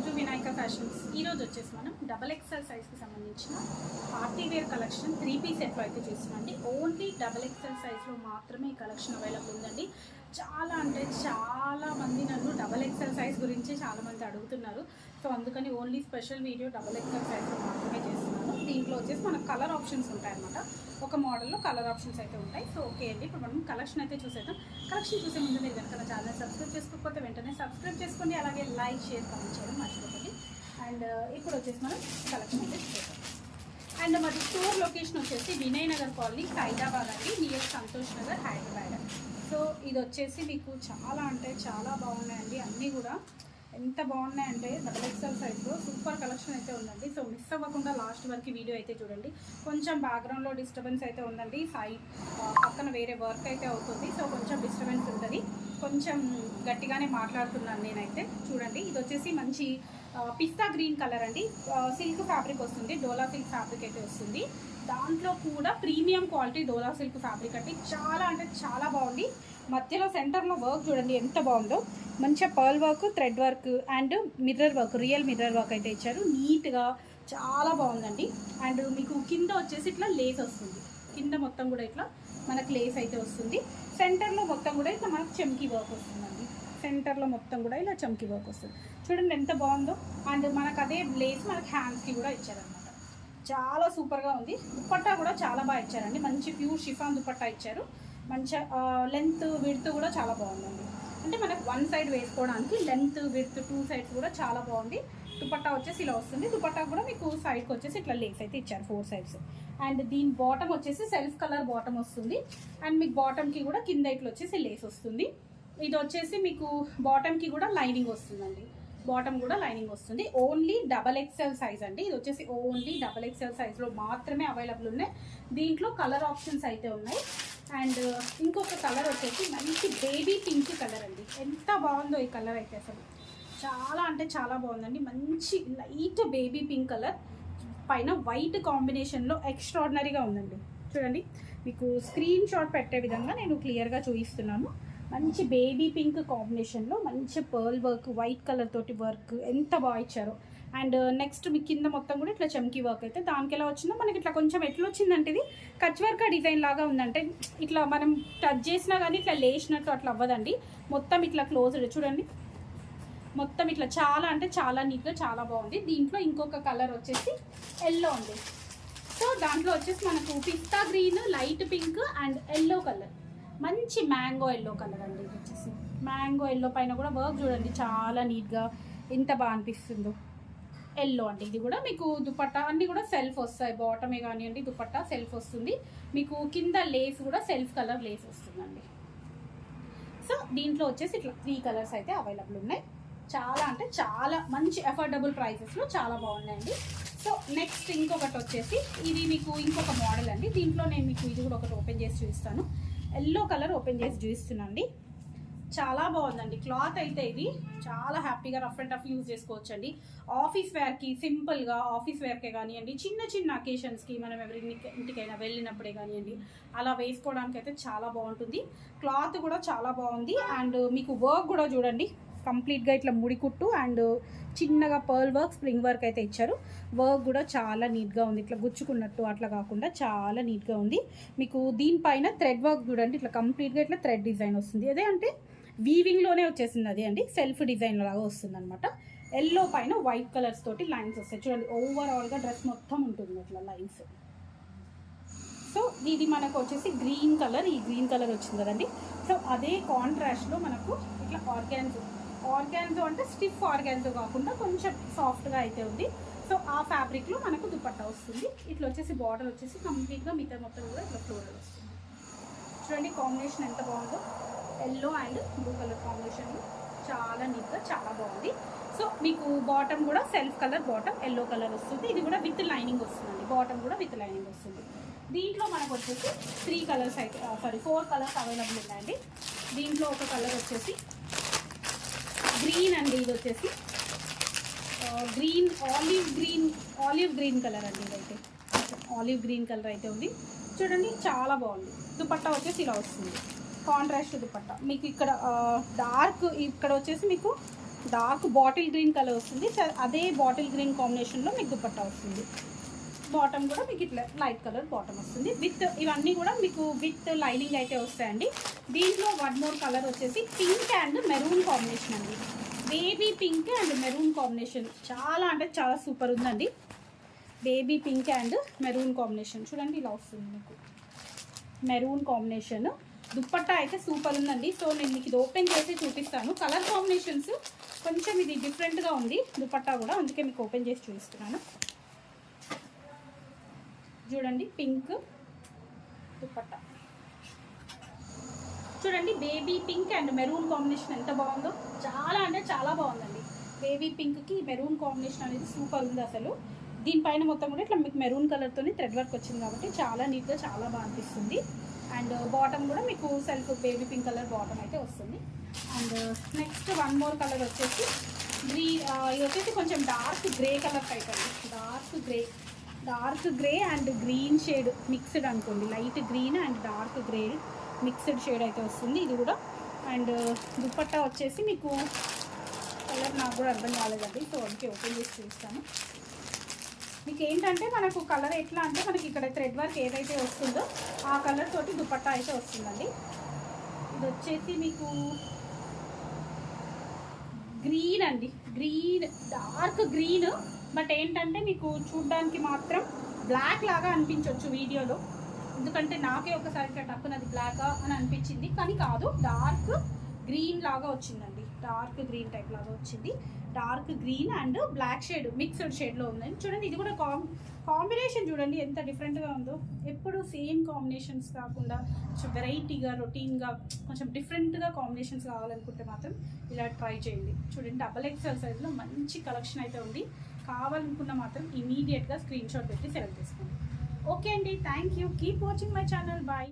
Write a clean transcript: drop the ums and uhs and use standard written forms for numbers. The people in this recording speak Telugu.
To Vinayaka fashions. ఈరోజు వచ్చేసి మనం డబల్ ఎక్స్ఎల్ సైజ్కి సంబంధించిన పార్టీ వేర్ కలెక్షన్ 3-piece సెట్లో అయితే చేస్తున్నాండి. ఓన్లీ డబల్ ఎక్స్ఎల్ సైజ్లో మాత్రమే ఈ కలెక్షన్ అవైలబుల్ ఉందండి. చాలా మంది నన్ను డబల్ ఎక్స్ఎల్ సైజ్ గురించి చాలామంది అడుగుతున్నారు. సో అందుకని only special video double XL సైజ్లో మాత్రమే చేస్తున్నాను. దీంట్లో వచ్చేసి మనకు కలర్ ఆప్షన్స్ ఉంటాయన్నమాట. ఒక మోడల్లో కలర్ ఆప్షన్స్ అయితే ఉంటాయి. సో ఓకే అండి, ఇప్పుడు మనం కలెక్షన్ అయితే చూసేద్దాం. కలెక్షన్ చూసే ముందు మీరు కనుక నా ఛానల్ సబ్స్క్రైబ్ చేసుకోకపోతే వెంటనే సబ్స్క్రైబ్ చేసుకోండి. అలాగే లైక్, షేర్, కామెంట్ చేయడం మర్చిపోకండి. అండ్ ఇప్పుడు వచ్చేసి మనం కలెక్షన్ అయితే చూసేద్దాం. అండ్ మాది స్టోర్ లొకేషన్ వచ్చేసి వినయ్ నగర్ కాలనీ, హైదరాబాద్ అండి, నియర్ సంతోష్ నగర్, హైదరాబాద్. సో ఇది వచ్చేసి మీకు చాలా బాగున్నాయండి. అన్నీ కూడా ఎంత బాగున్నాయంటే డబల్ ఎక్స్ఎల్ సైజ్లో సూపర్ కలెక్షన్ అయితే ఉందండి. సో మిస్ అవ్వకుండా లాస్ట్ వరకు వీడియో అయితే చూడండి. కొంచెం బ్యాక్గ్రౌండ్లో డిస్టర్బెన్స్ అయితే ఉందండి. పక్కన వేరే వర్క్ అయితే అవుతుంది. సో కొంచెం డిస్టర్బెన్స్ ఉంటుంది. కొంచెం గట్టిగానే మాట్లాడుతున్నాను నేనైతే. చూడండి, ఇది వచ్చేసి మంచి పిస్తా గ్రీన్ కలర్ అండి. సిల్క్ ఫ్యాబ్రిక్ వస్తుంది, డోలా సిల్క్ ఫ్యాబ్రిక్ అయితే వస్తుంది. దాంట్లో కూడా ప్రీమియం క్వాలిటీ డోలా సిల్క్ ఫ్యాబ్రిక్ అండి. చాలా బాగుంది. మధ్యలో సెంటర్లో వర్క్ చూడండి ఎంత బాగుందో. మంచిగా pearl work, thread work and mirror work, real mirror work అయితే ఇచ్చారు. నీట్గా చాలా బాగుందండి. అండ్ మీకు కింద వచ్చేసి ఇట్లా లేస్ వస్తుంది. కింద మొత్తం కూడా ఇట్లా మనకు లేస్ అయితే వస్తుంది. సెంటర్లో మొత్తం కూడా ఇట్లా మనకు చమ్కీ వర్క్ వస్తుందండి. సెంటర్లో మొత్తం కూడా ఇలా చమ్కీ వర్క్ వస్తుంది. చూడండి ఎంత బాగుందో. అండ్ మనకు అదే లేస్ మనకు హ్యాండ్స్కి కూడా ఇచ్చారనమాట. చాలా సూపర్గా ఉంది. దుపట్టా కూడా చాలా బాగా ఇచ్చారండి. మంచి ప్యూర్ షిఫాన్ దుపట్టా ఇచ్చారు. మంచిగా లెంత్ విడ్త్ కూడా చాలా బాగుందండి. అంటే మనకు వన్ సైడ్ వేసుకోవడానికి లెంత్ విడ్త్ 2 sides కూడా చాలా బాగుంది. దుపట్టా వచ్చేసి ఇలా వస్తుంది. దుపట్టా కూడా మీకు సైడ్కి వచ్చేసి ఇట్లా లేస్ అయితే ఇచ్చారు 4 sides. అండ్ దీని బాటమ్ వచ్చేసి సెల్ఫ్ కలర్ బాటమ్ వస్తుంది. అండ్ మీకు బాటమ్కి కూడా కింద ఇట్లా వచ్చేసి లేస్ వస్తుంది. ఇది వచ్చేసి మీకు బాటమ్కి కూడా లైనింగ్ వస్తుందండి. బాటమ్ కూడా లైనింగ్ వస్తుంది. ఓన్లీ డబల్ ఎక్స్ఎల్ సైజ్ అండి. ఇది వచ్చేసి ఓన్లీ డబల్ ఎక్స్ఎల్ సైజ్లో మాత్రమే అవైలబుల్ ఉన్నాయి. దీంట్లో కలర్ ఆప్షన్స్ అయితే ఉన్నాయి. అండ్ ఇంకొక కలర్ వచ్చేసి మంచి బేబీ పింక్ కలర్ అండి. ఎంత బాగుందో ఈ కలర్ అయితే, అసలు చాలా బాగుందండి. మంచి లైట్ బేబీ పింక్ కలర్ పైన వైట్ కాంబినేషన్లో ఎక్స్ట్రాడినరీగా ఉందండి. చూడండి, మీకు స్క్రీన్ షాట్ పెట్టే విధంగా నేను క్లియర్గా చూపిస్తున్నాను. మంచి బేబీ పింక్ కాంబినేషన్లో మంచి పర్ల్ వర్క్, వైట్ కలర్ తోటి వర్క్ ఎంత బాగా ఇచ్చారో. అండ్ నెక్స్ట్ మీ కింద మొత్తం కూడా ఇట్లా చమ్కీ వర్క్ అయితే దానికి ఎలా వచ్చిందో మనకి ఇట్లా కొంచెం ఎట్లా వచ్చిందంటే ఇది కచ్ వర్క్ డిజైన్ లాగా ఉందంటే ఇట్లా మనం టచ్ చేసినా కానీ ఇట్లా లేచినట్టు అట్లా అవ్వదండి. మొత్తం ఇట్లా క్లోజ్డ్ చూడండి. మొత్తం ఇట్లా చాలా నీట్గా చాలా బాగుంది. దీంట్లో ఇంకొక కలర్ వచ్చేసి ఎల్లో ఉంది. సో దాంట్లో వచ్చేసి మనకు pista green, light pink and yellow colour, మంచి మ్యాంగో ఎల్లో కలర్ అండి. ఇది వచ్చేసి మ్యాంగో ఎల్లో పైన కూడా వర్క్ చూడండి చాలా నీట్గా ఎంత బాగా అనిపిస్తుందో. ఎల్లో అండి. ఇది కూడా మీకు దుపట్టా అన్నీ కూడా సెల్ఫ్ వస్తాయి. బాటమే కానివ్వండి, దుపట్టా సెల్ఫ్ వస్తుంది. మీకు కింద లేస్ కూడా సెల్ఫ్ కలర్ లేస్ వస్తుందండి. సో దీంట్లో వచ్చేసి ఇట్లా 3 కలర్స్ అయితే అవైలబుల్ ఉన్నాయి. చాలా మంచి అఫోర్డబుల్ ప్రైసెస్లో చాలా బాగున్నాయండి. సో నెక్స్ట్ ఇంకొకటి వచ్చేసి ఇది మీకు ఇంకొక మోడల్ అండి. దీంట్లో నేను మీకు ఇది కూడా ఒకటి ఓపెన్ చేసి చూపిస్తాను. ఎల్లో కలర్ ఓపెన్ చేసి చూపిస్తున్నాను అండి. చాలా బాగుందండి. క్లాత్ అయితే ఇది చాలా హ్యాపీగా రఫ్ అండ్ టఫ్ యూజ్ చేసుకోవచ్చు అండి. ఆఫీస్ వేర్కి, సింపుల్గా ఆఫీస్ వేర్కే కానివ్వండి, చిన్న అకేషన్స్కి మనం ఎవరి ఇంటికైనా వెళ్ళినప్పుడే కానివ్వండి అలా వేసుకోవడానికి అయితే చాలా బాగుంటుంది. క్లాత్ కూడా చాలా బాగుంది. అండ్ మీకు వర్క్ కూడా చూడండి కంప్లీట్గా ఇట్లా ముడికుట్టు అండ్ చిన్నగా పర్ల్ వర్క్, స్ప్రింగ్ వర్క్ అయితే ఇచ్చారు. వర్క్ కూడా చాలా నీట్గా ఉంది. ఇట్లా గుచ్చుకున్నట్టు అట్లా కాకుండా చాలా నీట్గా ఉంది. మీకు దీనిపైన థ్రెడ్ వర్క్ చూడండి ఇట్లా కంప్లీట్గా ఇట్లా థ్రెడ్ డిజైన్ వస్తుంది. అదే అంటే వీవింగ్లోనే వచ్చేసింది అది అండి. సెల్ఫ్ డిజైన్ లాగా వస్తుంది అనమాట. ఎల్లో పైన వైట్ కలర్స్ తోటి లైన్స్ వస్తాయి చూడండి. ఓవరాల్గా డ్రెస్ మొత్తం ఉంటుంది అట్లా లైన్స్. సో ఇది మనకు వచ్చేసి గ్రీన్ కలర్, ఈ గ్రీన్ కలర్ వచ్చింది కదండి. సో అదే కాంట్రాస్ట్లో మనకు ఇట్లా ఆర్గాన్జో అంటే స్టిఫ్ ఆర్గాన్జో కాకుండా కొంచెం సాఫ్ట్గా అయితే ఉంది. సో ఆ ఫ్యాబ్రిక్లో మనకు దుపట్టా వస్తుంది. ఇట్లా వచ్చేసి బార్డర్ వచ్చేసి కంప్లీట్గా మిగతా మొత్తం కూడా ఇట్లా ఫ్లోరల్ వస్తుంది. చూడండి కాంబినేషన్ ఎంత బాగుందో. ఎల్లో అండ్ బ్లూ కలర్ కాంబినేషన్లో చాలా నీట్గా చాలా బాగుంది. సో మీకు బాటమ్ కూడా self colour bottom yellow colour వస్తుంది. ఇది కూడా విత్ లైనింగ్ వస్తుందండి. బాటమ్ కూడా విత్ లైనింగ్ వస్తుంది. దీంట్లో మనకు వచ్చేసి 4 కలర్స్ అవైలబుల్ ఉన్నాయండి. దీంట్లో ఒక కలర్ వచ్చేసి గ్రీన్ అండి. ఇది వచ్చేసి ఆలివ్ గ్రీన్ కలర్ అండి. ఇదైతే ఆలివ్ గ్రీన్ కలర్ అయితే ఉంది. చూడండి చాలా బాగుంది. దుపట్టా వచ్చేసి ఇలా వస్తుంది. కాంట్రాస్ట్ దుపట్టా మీకు ఇక్కడ డార్క్, ఇక్కడ వచ్చేసి మీకు డార్క్ బాటిల్ గ్రీన్ కలర్ వస్తుంది. అదే బాటిల్ గ్రీన్ కాంబినేషన్లో మీకు దుపట్టా వస్తుంది. బాటమ్ కూడా మీకు ఇట్లా లైట్ కలర్ బాటమ్ వస్తుంది. విత్ ఇవన్నీ కూడా మీకు విత్ లైనింగ్ అయితే వస్తాయండి. దీంట్లో వన్ మోర్ కలర్ వచ్చేసి పింక్ అండ్ మెరూన్ కాంబినేషన్ అండి. Baby pink and maroon combination చాలా అంటే చాలా సూపర్ ఉందండి. Baby pink and maroon combination చూడండి ఇలా వస్తుంది మీకు. మెరూన్ కాంబినేషన్ దుప్పట్టా అయితే సూపర్ ఉందండి. సో నేను మీకు ఇది ఓపెన్ చేసి చూపిస్తాను. కలర్ కాంబినేషన్స్ కొంచెం ఇది డిఫరెంట్గా ఉంది దుపట్టా కూడా, అందుకే మీకు ఓపెన్ చేసి చూపిస్తున్నాను. చూడండి పింక్ దుపట్టా చూడండి. Baby pink and maroon combination ఎంత బాగుందో, చాలా అంటే చాలా బాగుందండి. బేబీ పింక్కి మెరూన్ కాంబినేషన్ అనేది సూపర్ ఉంది అసలు. దీనిపైన మొత్తం కూడా ఇట్లా మీకు మెరూన్ కలర్తోని థ్రెడ్ వర్క్ వచ్చింది కాబట్టి చాలా నీట్గా చాలా బాగా అనిపిస్తుంది. అండ్ బాటమ్ కూడా మీకు self baby pink colour bottom అయితే వస్తుంది. And next one more colour వచ్చేసి ఇది వచ్చేసి కొంచెం డార్క్ గ్రే కలర్ టైప్ అండి. Dark grey and green shade mixed అనుకోండి. Light green and dark grey mixed shade అయితే వస్తుంది ఇది కూడా. అండ్ దుపట్టా వచ్చేసి మీకు కలర్ నాకు కూడా అర్థం కాలేదండి, సో అందుకే ఓపెన్ చేసి చూస్తాను. మీకు ఏంటంటే మనకు కలర్ ఎట్లా అంటే మనకి ఇక్కడ థ్రెడ్ వర్క్ ఏదైతే వస్తుందో ఆ కలర్ తోటి దుపట్టా అయితే వస్తుందండి. ఇది వచ్చేసి మీకు గ్రీన్ అండి. గ్రీన్ డార్క్ గ్రీన్, బట్ ఏంటంటే మీకు చూడ్డానికి మాత్రం బ్లాక్ లాగా అనిపించవచ్చు వీడియోలో, ఎందుకంటే నాకే ఒకసారి ఇట్లా టక్కునది బ్లాక్ అని అనిపించింది, కానీ కాదు, డార్క్ గ్రీన్ లాగా వచ్చిందండి. డార్క్ గ్రీన్ టైప్ లాగా వచ్చింది. Dark green and black shade mixed షేడ్లో ఉందండి. చూడండి ఇది కూడా కాంబినేషన్ చూడండి ఎంత డిఫరెంట్గా ఉందో. ఎప్పుడు సేమ్ కాంబినేషన్స్ కాకుండా కొంచెం వెరైటీగా రొటీన్గా కొంచెం డిఫరెంట్గా కాంబినేషన్స్ కావాలనుకుంటే మాత్రం ఇలా ట్రై చేయండి. చూడండి XXL సైజ్లో మంచి కలెక్షన్ అయితే ఉంది. కావాలనుకున్న మాత్రం ఇమీడియట్గా స్క్రీన్ షాట్ పెట్టి సెలెక్ట్ చేసుకోండి. ఓకే అండి, thank you. Keep watching my channel. Bye.